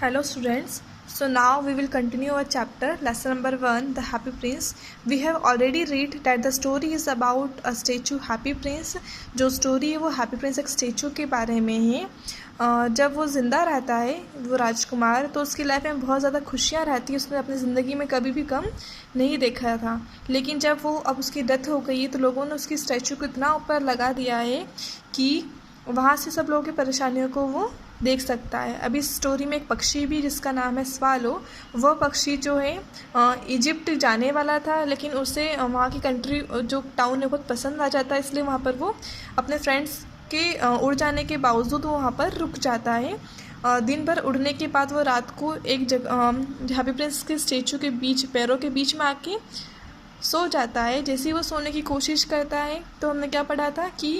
Hello students. So now we will continue our chapter lesson number 1, The Happy Prince. We have already read that the story is about a statue Happy Prince. जो story है वो happy Prince एक statue के बारे में है। जब वो ज़िंदा रहता है वो राजकुमार, तो उसकी लाइफ में बहुत ज़्यादा खुशियाँ रहती है। उसने अपनी ज़िंदगी में कभी भी कम नहीं देखा था। लेकिन जब वो अब उसकी डेथ हो गई है तो लोगों ने उसकी स्टैचू को इतना ऊपर लगा दिया है कि वहाँ से सब लोगों की परेशानियों को वो देख सकता है। अभी इस स्टोरी में एक पक्षी भी जिसका नाम है स्वालो, वह पक्षी जो है इजिप्ट जाने वाला था, लेकिन उसे वहाँ की कंट्री जो टाउन है बहुत पसंद आ जाता है, इसलिए वहाँ पर वो अपने फ्रेंड्स के उड़ जाने के बावजूद वो वहाँ पर रुक जाता है। दिन भर उड़ने के बाद वो रात को एक जगह हैप्पी प्रिंस के स्टेचू के बीच पैरों के बीच में आके सो जाता है। जैसे ही वो सोने की कोशिश करता है तो हमने क्या पढ़ा था कि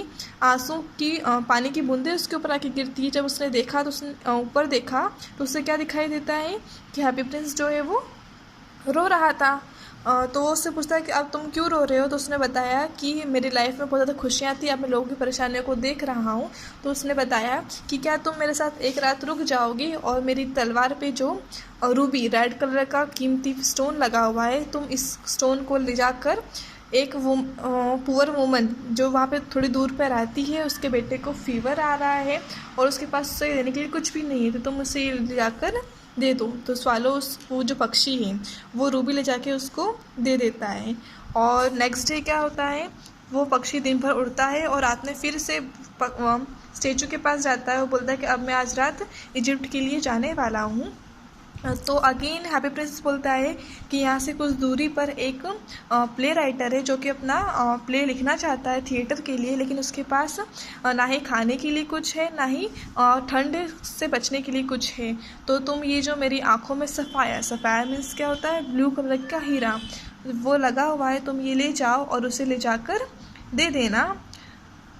आंसू की पानी की बूंदें उसके ऊपर आके गिरती है। जब उसने देखा तो उसने ऊपर देखा तो उसे क्या दिखाई देता है कि हैप्पी प्रिंस जो है वो रो रहा था। तो वो उससे पूछता है कि अब तुम क्यों रो रहे हो। तो उसने बताया कि मेरी लाइफ में बहुत ज़्यादा खुशियाँ थी, अब मैं लोगों की परेशानियों को देख रहा हूँ। तो उसने बताया कि क्या तुम मेरे साथ एक रात रुक जाओगी और मेरी तलवार पे जो रूबी रेड कलर का कीमती स्टोन लगा हुआ है, तुम इस स्टोन को ले जाकर एक पुअर वूमन जो वहाँ पे थोड़ी दूर पर रहती है, उसके बेटे को फीवर आ रहा है और उसके पास उसे देने के लिए कुछ भी नहीं है, तो तुम उसे ले जाकर दे दो। तो स्वालो वो जो पक्षी है वो रूबी ले जाके उसको दे देता है। और नेक्स्ट डे क्या होता है, वो पक्षी दिन भर उड़ता है और रात में फिर से स्टेचू के पास जाता है। वो बोलता है कि अब मैं आज रात इजिप्ट के लिए जाने वाला हूँ। तो अगेन हैप्पी प्रिंस बोलता है कि यहाँ से कुछ दूरी पर एक प्ले राइटर है जो कि अपना प्ले लिखना चाहता है थिएटर के लिए, लेकिन उसके पास ना ही खाने के लिए कुछ है, ना ही ठंड से बचने के लिए कुछ है। तो तुम ये जो मेरी आँखों में सफ़ायर मीन्स क्या होता है, ब्लू कलर का हीरा वो लगा हुआ है, तुम ये ले जाओ और उसे ले जाकर दे देना।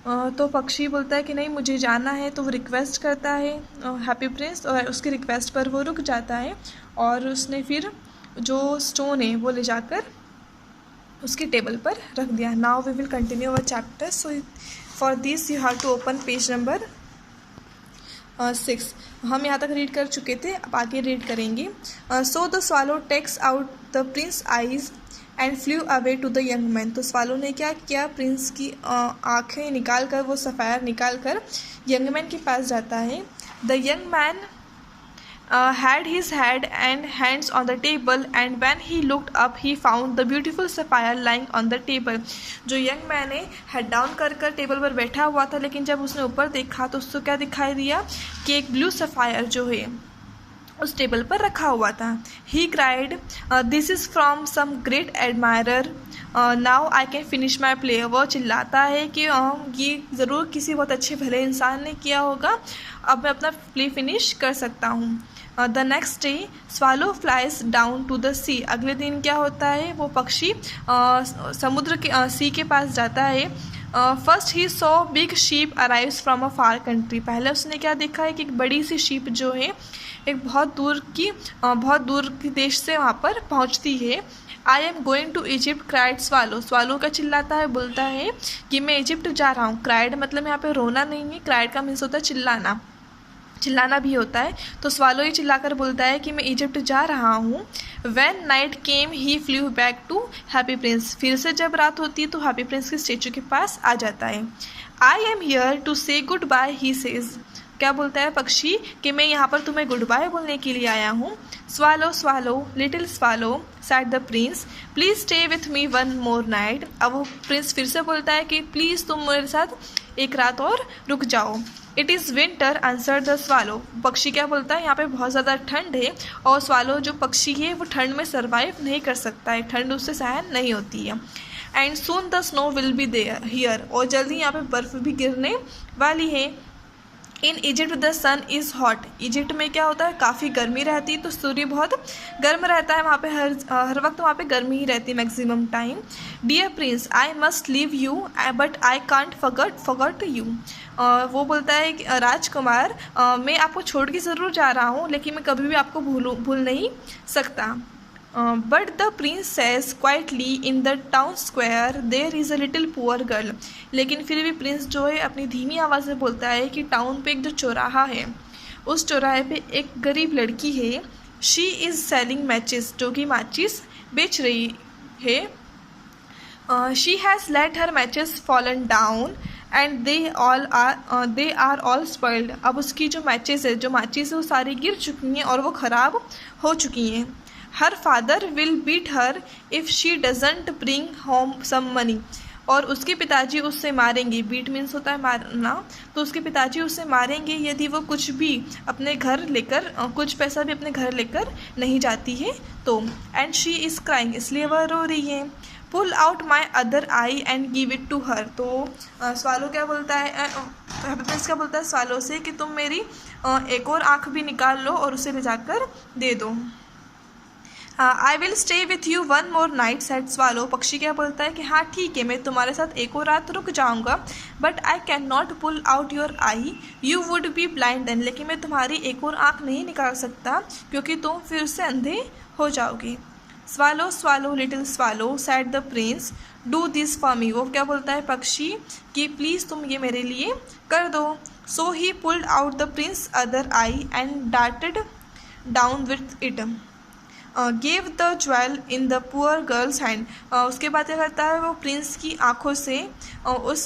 तो पक्षी बोलता है कि नहीं मुझे जाना है। तो वो रिक्वेस्ट करता है हैप्पी प्रिंस, और उसकी रिक्वेस्ट पर वो रुक जाता है और उसने फिर जो स्टोन है वो ले जाकर उसकी टेबल पर रख दिया। Now we will continue our chapter. So for this you have to open page number 6। हम यहाँ तक रीड कर चुके थे, अब आगे रीड करेंगे। So the swallow takes out the prince eyes and flew away to the young man. तो स्वालो ने क्या किया, प्रिंस की आँखें निकाल कर, वो सफ़ायर निकाल कर यंग मैन के पास जाता है। The young man had his head and hands on the table and when he looked up he found the beautiful sapphire lying on the table। जो यंग मैन है हेड डाउन कर कर table पर बैठा हुआ था, लेकिन जब उसने ऊपर देखा तो उसको क्या दिखाई दिया कि एक ब्लू सफ़ायर जो है उस टेबल पर रखा हुआ था। He cried this is from some great admirer now I can finish my play. वो चिल्लाता है कि ये ज़रूर किसी बहुत अच्छे भले इंसान ने किया होगा, अब मैं अपना प्ले फिनिश कर सकता हूँ। The next day swallow flies down to the sea. अगले दिन क्या होता है, वो पक्षी समुद्र के सी के पास जाता है। First he saw big sheep arrives from a far country. पहले उसने क्या देखा है कि एक बड़ी सी शीप जो है एक बहुत दूर की देश से वहाँ पर पहुँचती है। I am going to Egypt cried swallow. Swallow का चिल्लाता है, बोलता है कि मैं इजिप्ट जा रहा हूँ। क्राइड मतलब यहाँ पे रोना नहीं है, क्राइड का मीन्स होता है चिल्लाना भी होता है। तो स्वालो ही चिल्लाकर बोलता है कि मैं इजिप्ट जा रहा हूँ। When night came he flew back to happy prince. फिर से जब रात होती है तो हैप्पी प्रिंस के स्टेचू के पास आ जाता है। आई एम हियर टू से गुड बाय ही सेज। क्या बोलता है पक्षी कि मैं यहाँ पर तुम्हें गुड बाय बोलने के लिए आया हूँ। Swallow swallow little swallow sad the Prince please stay with me one more night. अब वो प्रिंस फिर से बोलता है कि प्लीज़ तुम मेरे साथ एक रात और रुक जाओ। It is winter answer the swallow. पक्षी क्या बोलता है, यहाँ पे बहुत ज़्यादा ठंड है और स्वालो जो पक्षी है वो ठंड में सर्वाइव नहीं कर सकता है, ठंड उससे सहन नहीं होती है। And soon the snow will be there here. और जल्दी यहाँ पे बर्फ़ भी गिरने वाली है। In Egypt the sun is hot. Egypt में क्या होता है, काफ़ी गर्मी रहती है, तो सूर्य बहुत गर्म रहता है वहाँ पे, हर वक्त वहाँ पे गर्मी ही रहती है maximum time. Dear prince I must leave you but I can't forget you. वो बोलता है कि राजकुमार मैं आपको छोड़ के ज़रूर जा रहा हूँ, लेकिन मैं कभी भी आपको भूल नहीं सकता। But the prince says quietly in the town square there is a little poor girl. लेकिन फिर भी प्रिंस जो है अपनी धीमी आवाज़ में बोलता है कि टाउन पे एक जो चौराहा है उस चौराहे पे एक गरीब लड़की है। शी इज़ सेलिंग मैचेस, जो कि माचिस बेच रही है। She has let her matches fallen down and they are all spoiled. अब उसकी जो मैचेस है, जो माचिस है, वो सारी गिर चुकी हैं और वो ख़राब हो चुकी हैं। Her father will beat her if she doesn't bring home some money. और उसके पिताजी उससे मारेंगे, बीट मीन्स होता है मारना, तो उसके पिताजी उससे मारेंगे यदि वो कुछ भी अपने घर लेकर, कुछ पैसा भी अपने घर लेकर नहीं जाती है तो। एंड शी इज़ क्राइंग, इसलिए वह रो रही है। Pull out my other eye and give it to her. तो स्वालो क्या बोलता है, हैप्पी प्रिंस क्या बोलता है स्वालो से कि तुम मेरी एक और आँख भी निकाल लो और उसे ले जाकर दे दो। आई will stay with you one more night said swallow. पक्षी क्या बोलता है कि हाँ ठीक है, मैं तुम्हारे साथ एक और रात रुक जाऊँगा, but I can not pull out your eye, you would be blind then. लेकिन मैं तुम्हारी एक और आँख नहीं निकाल सकता क्योंकि तुम फिर से अंधे हो जाओगे। Swallow swallow little swallow sad the Prince, do this for me. वो क्या बोलता है पक्षी कि प्लीज़ तुम ये मेरे लिए कर दो। So he pulled out the prince other eye and darted down with it, gave the jewel in the poor girl's hand. उसके बाद क्या करता है, वो प्रिंस की आँखों से उस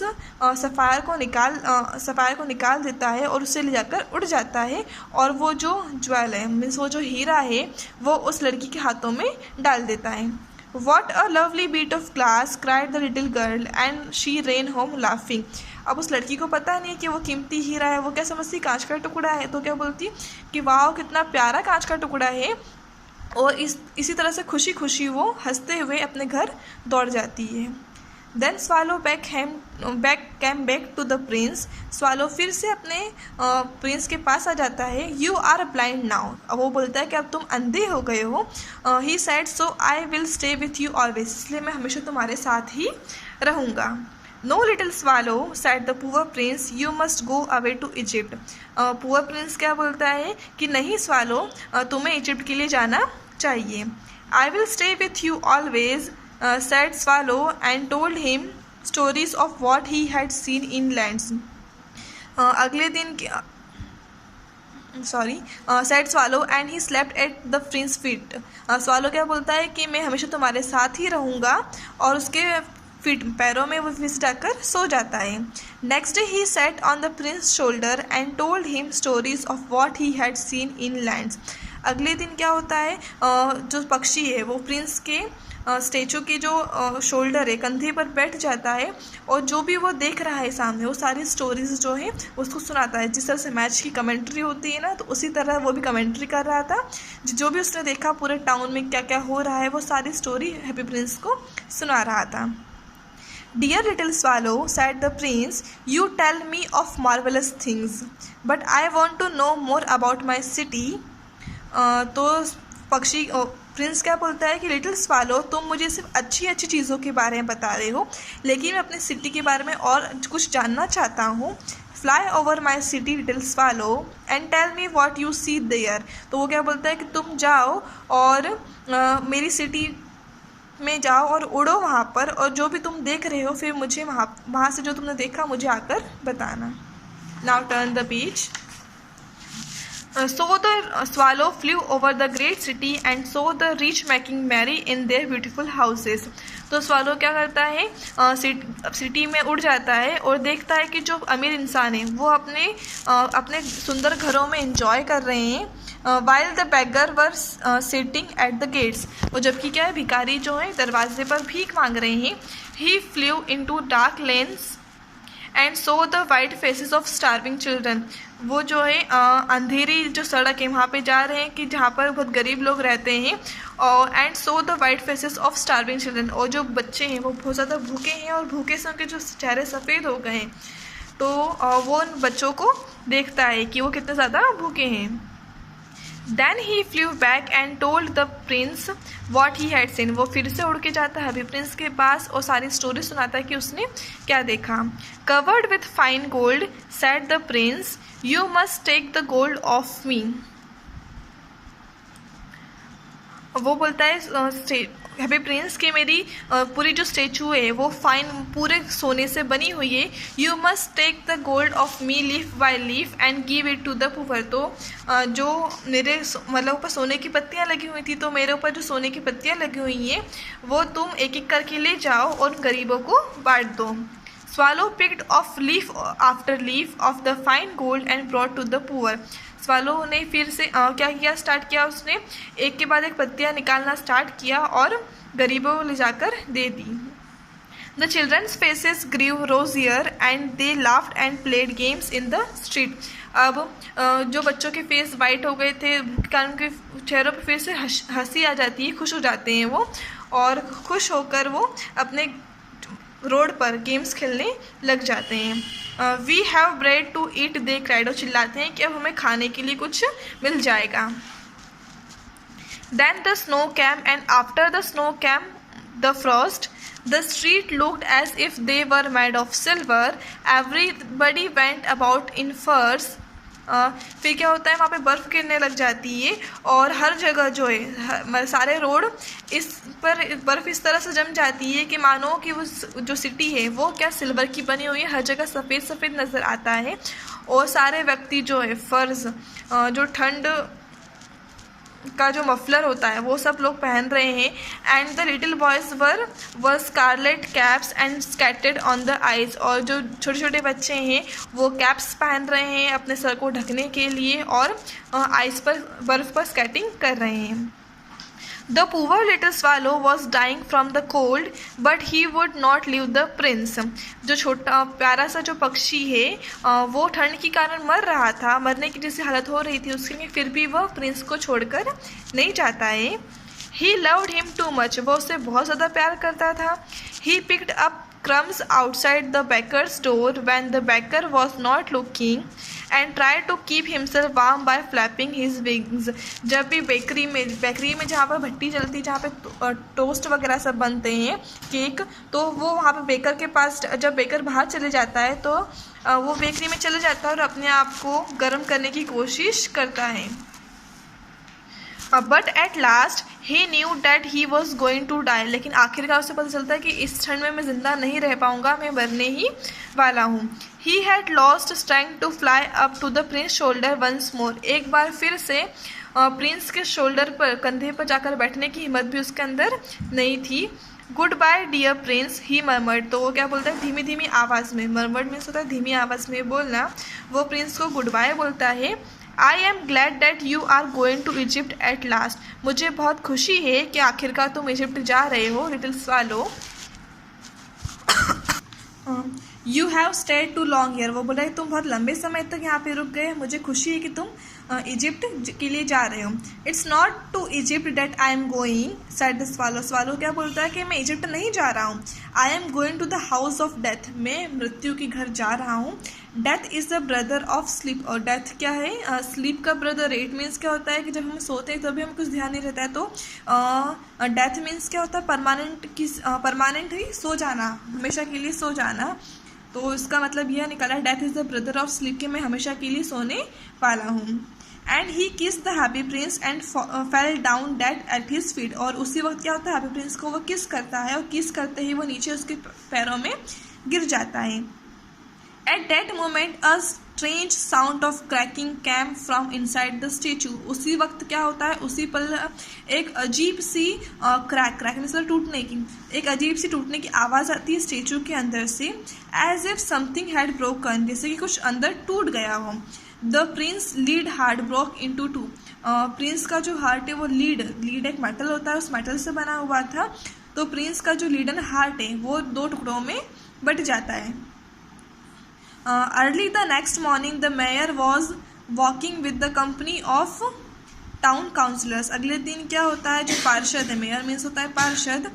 सफ़ायर को निकाल देता है और उसे ले जाकर उड़ जाता है। और वो जो ज्वेल है, मीन्स वो जो हीरा है, वो उस लड़की के हाथों में डाल देता है। What a lovely bit of glass cried the little girl and she ran home laughing. अब उस लड़की को पता नहीं है कि वो कीमती हीरा है, वो क्या समझती कांच का टुकड़ा है, तो क्या बोलती कि वाह कितना प्यारा कांच का टुकड़ा है। और इसी तरह से खुशी खुशी वो हंसते हुए अपने घर दौड़ जाती है। Then swallow came back to the prince. Swallow फिर से अपने प्रिंस के पास आ जाता है। You are blind now. अब वो बोलता है कि अब तुम अंधे हो गए हो। He said so I will stay with you always, इसलिए मैं हमेशा तुम्हारे साथ ही रहूँगा। No little swallow said the poor prince, you must go away to Egypt. Poor prince क्या बोलता है कि नहीं स्वालो, तुम्हें इजिप्ट के लिए जाना चाहिए। आई will stay with you always said swallow and told him stories of what he had seen in lands. अगले दिन said swallow and he slept at the Prince feet. Swallow क्या बोलता है कि मैं हमेशा तुम्हारे साथ ही रहूँगा और उसके पैरों में वो फिस जाकर सो जाता है। Next day he set on the prince shoulder and told him stories of what he had seen in lands. अगले दिन क्या होता है, जो पक्षी है वो प्रिंस के स्टेचू के जो शोल्डर है, कंधे पर बैठ जाता है और जो भी वो देख रहा है सामने, वो सारी स्टोरीज जो है उसको सुनाता है। जिस तरह से मैच की कमेंट्री होती है ना, तो उसी तरह वो भी कमेंट्री कर रहा था। जो भी उसने देखा पूरे टाउन में क्या क्या हो रहा है, वो सारी स्टोरी हैप्पी प्रिंस को सुना रहा था। Dear little swallow, said the prince, you tell me of marvelous things, but I want to know more about my city. तो पक्षी प्रिंस क्या बोलता है कि लिटिल स्वालो, तुम मुझे सिर्फ अच्छी अच्छी चीज़ों के बारे में बता रहे हो, लेकिन मैं अपनी सिटी के बारे में और कुछ जानना चाहता हूँ। Fly over my city little swallow and tell me what you see there. तो वो क्या बोलता है कि तुम जाओ और मेरी सिटी में जाओ और उड़ो वहाँ पर, और जो भी तुम देख रहे हो फिर मुझे वहाँ से जो तुमने देखा मुझे आकर बताना। Now turn the page. So the swallow flew over the great city and saw the rich making merry in their beautiful houses. तो स्वालो क्या करता है, सिटी में उड़ जाता है और देखता है कि जो अमीर इंसान है वो अपने सुंदर घरों में एंजॉय कर रहे हैं। While the beggar were sitting at the gates. और जबकि क्या है, भिखारी जो है दरवाजे पर भीख मांग रहे हैं। He flew into dark lanes and saw the white faces of starving children. वो जो है अंधेरी जो सड़क है वहाँ पे जा रहे हैं कि जहाँ पर बहुत गरीब लोग रहते हैं। और and saw the white faces of starving children, और जो बच्चे हैं वो बहुत ज़्यादा भूखे हैं और भूखे से उनके जो चेहरे सफ़ेद हो गए हैं। तो वो उन बच्चों को देखता है कि वो कितने ज़्यादा भूखे हैं। Then he flew back and told the prince what he had seen. वो फिर से उड़ के जाता है हैप्पी प्रिंस के पास और सारी स्टोरी सुनाता है कि उसने क्या देखा। Covered with fine gold, said the prince, you must take the gold off me. वो बोलता है हैप्पी प्रिंस कि मेरी पूरी जो स्टेचू है वो फाइन पूरे सोने से बनी हुई है। You must take the gold off me leaf by leaf and give it to the poor. तो जो मेरे मतलब ऊपर सोने की पत्तियाँ लगी हुई थी, तो मेरे ऊपर जो सोने की पत्तियाँ लगी हुई हैं वो तुम एक एक करके ले जाओ और गरीबों को बांट दो। Swallow picked off leaf after leaf of the fine gold and brought to the poor. Swallow ने फिर से क्या किया, स्टार्ट किया, उसने एक के बाद एक पत्तियाँ निकालना स्टार्ट किया और गरीबों को ले जाकर दे दी। The children's faces grew rosier and they laughed and played games in the street. अब जो बच्चों के फेस वाइट हो गए थे, कारण उनके चेहरों पर फिर से हंसी आ जाती है, खुश हो जाते हैं वो, और खुश होकर वो अपने रोड पर गेम्स खेलने लग जाते हैं। We have bread to eat they cried, चिल्लाते हैं कि अब हमें खाने के लिए कुछ मिल जाएगा। Then the snow came and after the snow came the frost. The street looked as if they were made of silver. Everybody went about in furs. फिर क्या होता है, वहाँ पे बर्फ़ गिरने लग जाती है और हर जगह जो है सारे रोड इस पर बर्फ़ इस तरह से जम जाती है कि मानो कि वो जो सिटी है वो क्या सिल्वर की बनी हुई है, हर जगह सफ़ेद सफ़ेद नज़र आता है। और सारे व्यक्ति जो है फर्ज, जो ठंड का जो मफलर होता है वो सब लोग पहन रहे हैं। And the little boys wore scarlet caps and skated on the ice. और जो छोटे छोटे बच्चे हैं वो कैप्स पहन रहे हैं अपने सर को ढकने के लिए और आइस पर बर्फ़ पर स्केटिंग कर रहे हैं। The poor little swallow was dying from the cold, but he would not leave the prince. जो छोटा प्यारा सा जो पक्षी है वो ठंड के कारण मर रहा था, मरने की जैसी हालत हो रही थी उसके लिए, फिर भी वह प्रिंस को छोड़कर नहीं जाता है। He loved him too much, वो उससे बहुत ज़्यादा प्यार करता था। He picked up crumbs outside the baker's door when the baker was not looking and tried to keep himself warm by flapping his wings. जब भी बेकरी में जहाँ पर भट्टी चलती, जहाँ पे टोस्ट वगैरह सब बनते हैं, केक, तो वो वहाँ पे बेकर के पास, जब बेकर बाहर चले जाता है तो वो बेकरी में चले जाता है और अपने आप को गर्म करने की कोशिश करता है। But at last he knew that he was going to die. लेकिन आखिरकार उसे पता चलता है कि इस ठंड में मैं ज़िंदा नहीं रह पाऊँगा, मैं मरने ही वाला हूँ। He had lost strength to fly up to the prince shoulder once more. एक बार फिर से प्रिंस के शोल्डर पर, कंधे पर जाकर बैठने की हिम्मत भी उसके अंदर नहीं थी। गुड बाय डियर प्रिंस ही मर्मर्ड। तो वो क्या बोलता है, धीमी धीमी आवाज़ में, मर्मर्ड मीन्स होता है धीमी आवाज़ में बोलना। वो प्रिंस को गुड बाय बोलता है। I am glad that you are going to Egypt at last. मुझे बहुत खुशी है कि आखिरकार तुम इजिप्ट जा रहे हो little swallow. You have stayed too long here. वो बोला है तुम बहुत लंबे समय तक यहाँ पे रुक गए, मुझे खुशी है कि तुम इजिप्ट के लिए जा रहे हो। It's not to Egypt that I am going said the swallow. Swallow क्या बोलता है कि मैं इजिप्ट नहीं जा रहा हूँ। I am going to the house of death. मैं मृत्यु के घर जा रहा हूँ। Death is the brother of sleep. और डेथ क्या है, स्लीप का ब्रदर है। इट मीन्स क्या होता है कि जब हम सोते हैं तभी हमें कुछ ध्यान नहीं रहता है, तो डेथ मीन्स क्या होता है, परमानेंट ही सो जाना, हमेशा के लिए सो जाना। तो इसका मतलब यह निकला, death is the brother of sleep, के मैं हमेशा के लिए सोने वाला हूँ। एंड ही किस the happy Prince and fell down dead eight his feet. और उसी वक्त क्या होता है, हैप्पी प्रिंस को वो किस करता है और किस करते ही वो नीचे उसके पैरों में गिर जाता है। At that moment a strange sound of cracking came from inside the statue. उसी वक्त क्या होता है, उसी पल एक अजीब सी क्रैक मतलब टूटने की, एक अजीब सी टूटने की आवाज़ आती है स्टेचू के अंदर से। As if something had broken, जैसे कि कुछ अंदर टूट गया हो। The prince lead heart broke into two. प्रिंस का जो हार्ट है वो लीड एक मेटल होता है, उस मेटल से बना हुआ था। तो प्रिंस का जो लीडन हार्ट है वो दो टुकड़ों में बट जाता है। Early the next morning the mayor was walking with the company of town councillors. अगले दिन क्या होता है, जो पार्षद है, मेयर मीन्स होता है पार्षद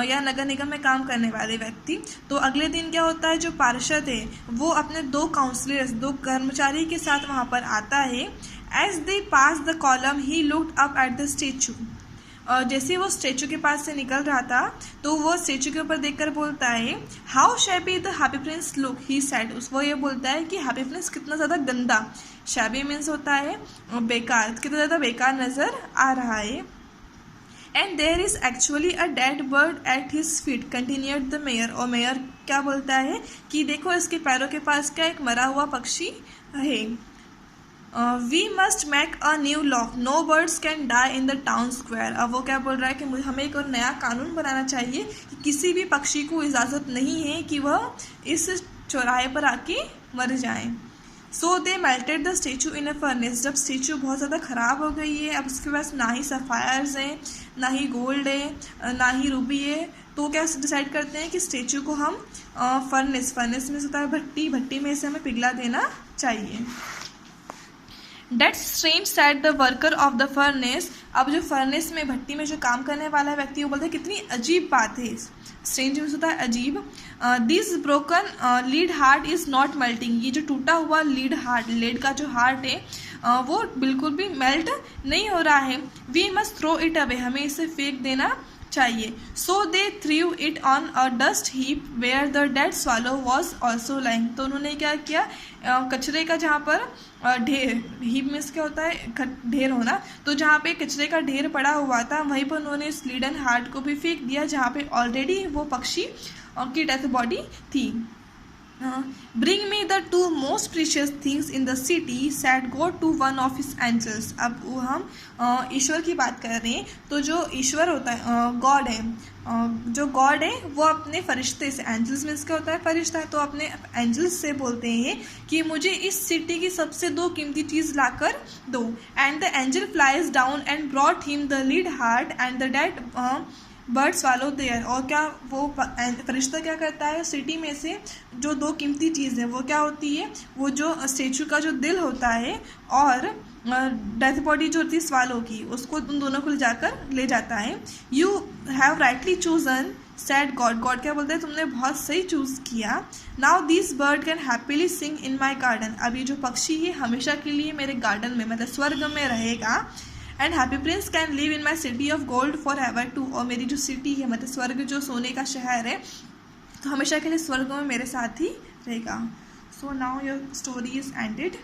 या नगर निगम में काम करने वाले व्यक्ति। तो अगले दिन क्या होता है, जो पार्षद है वो अपने दो काउंसलर्स, दो कर्मचारी के साथ वहाँ पर आता है। As they pass the column he looked up at the statue. जैसे वो स्टेचू के पास से निकल रहा था तो वो स्टेचू के ऊपर देखकर बोलता है, how shabby the happy Prince look he said. वो ये बोलता है कि हैप्पी प्रिंस कितना ज़्यादा गंदा, शैबी मीन्स होता है बेकार, कितना ज़्यादा बेकार नज़र आ रहा है। And there is actually a dead bird at his feet, continued the mayor. और मेयर क्या बोलता है कि देखो इसके पैरों के पास क्या एक मरा हुआ पक्षी है। We must make a new law, no birds can die in the town square. अब वो क्या बोल रहा है कि हमें एक और नया कानून बनाना चाहिए कि किसी भी पक्षी को इजाज़त नहीं है कि वह इस चौराहे पर आके मर जाए। So they melted the statue in a furnace. जब स्टेचू बहुत ज़्यादा ख़राब हो गई है, अब उसके पास ना ही सफ़ायर्स हैं, ना ही गोल्ड है, ना ही रूबी है, तो क्या डिसाइड करते हैं कि स्टेचू को हम फर्नेस में होता है भट्टी में से हमें पिघला देना चाहिए। That's strange said the worker of the furnace। अब जो फर्नेस में भट्टी में जो काम करने वाला व्यक्ति वो बोलता है कितनी अजीब बात है। स्ट्रेंज मीन्स होता है अजीब। This broken lead heart is not melting. ये जो टूटा हुआ लेड का जो हार्ट है वो बिल्कुल भी मेल्ट नहीं हो रहा है। We must throw it away, हमें इसे फेंक देना चाहिए। So they threw it on a dust heap where the dead swallow was also lying. तो उन्होंने क्या किया, कचरे का जहाँ पर ढेर, हीप मीन्स क्या होता है ढेर होना, तो जहाँ पे कचरे का ढेर पड़ा हुआ था वहीं पर उन्होंने इस लीडन हार्ट को भी फेंक दिया जहाँ पे ऑलरेडी वो पक्षी की डेथ बॉडी थी। Bring me the two most precious things in the city said God to one of his angels. अब वो हम ईश्वर की बात कर रहे हैं, तो जो ईश्वर होता है गॉड है, जो गॉड है वो अपने फरिश्ते से, एंजल्स मीन्स क्या होता है फरिश्ता है, तो अपने एंजल्स से बोलते हैं कि मुझे इस सिटी की सबसे दो कीमती चीज़ लाकर दो। And the angel flies down and brought him the lead heart and the dead bird swallow there. और क्या वो फरिश्ता क्या करता है, सिटी में से जो दो कीमती चीज़ है वो क्या होती है, वो जो स्टेचू का जो दिल होता है और डेथ बॉडी जो होती है स्वालो की, उसको उन दोनों को ले जाता है। You have rightly chosen said God. God क्या बोलते हैं, तुमने बहुत सही चूज़ किया। Now this bird can happily sing in my garden. अब ये जो पक्षी है हमेशा के लिए मेरे गार्डन में मतलब स्वर्ग में रहेगा। And happy prince can live in my city of gold for ever too. और मेरी जो सिटी है मतलब स्वर्ग जो सोने का शहर है, तो हमेशा के लिए स्वर्ग में मेरे साथ ही रहेगा। So now your story is ended.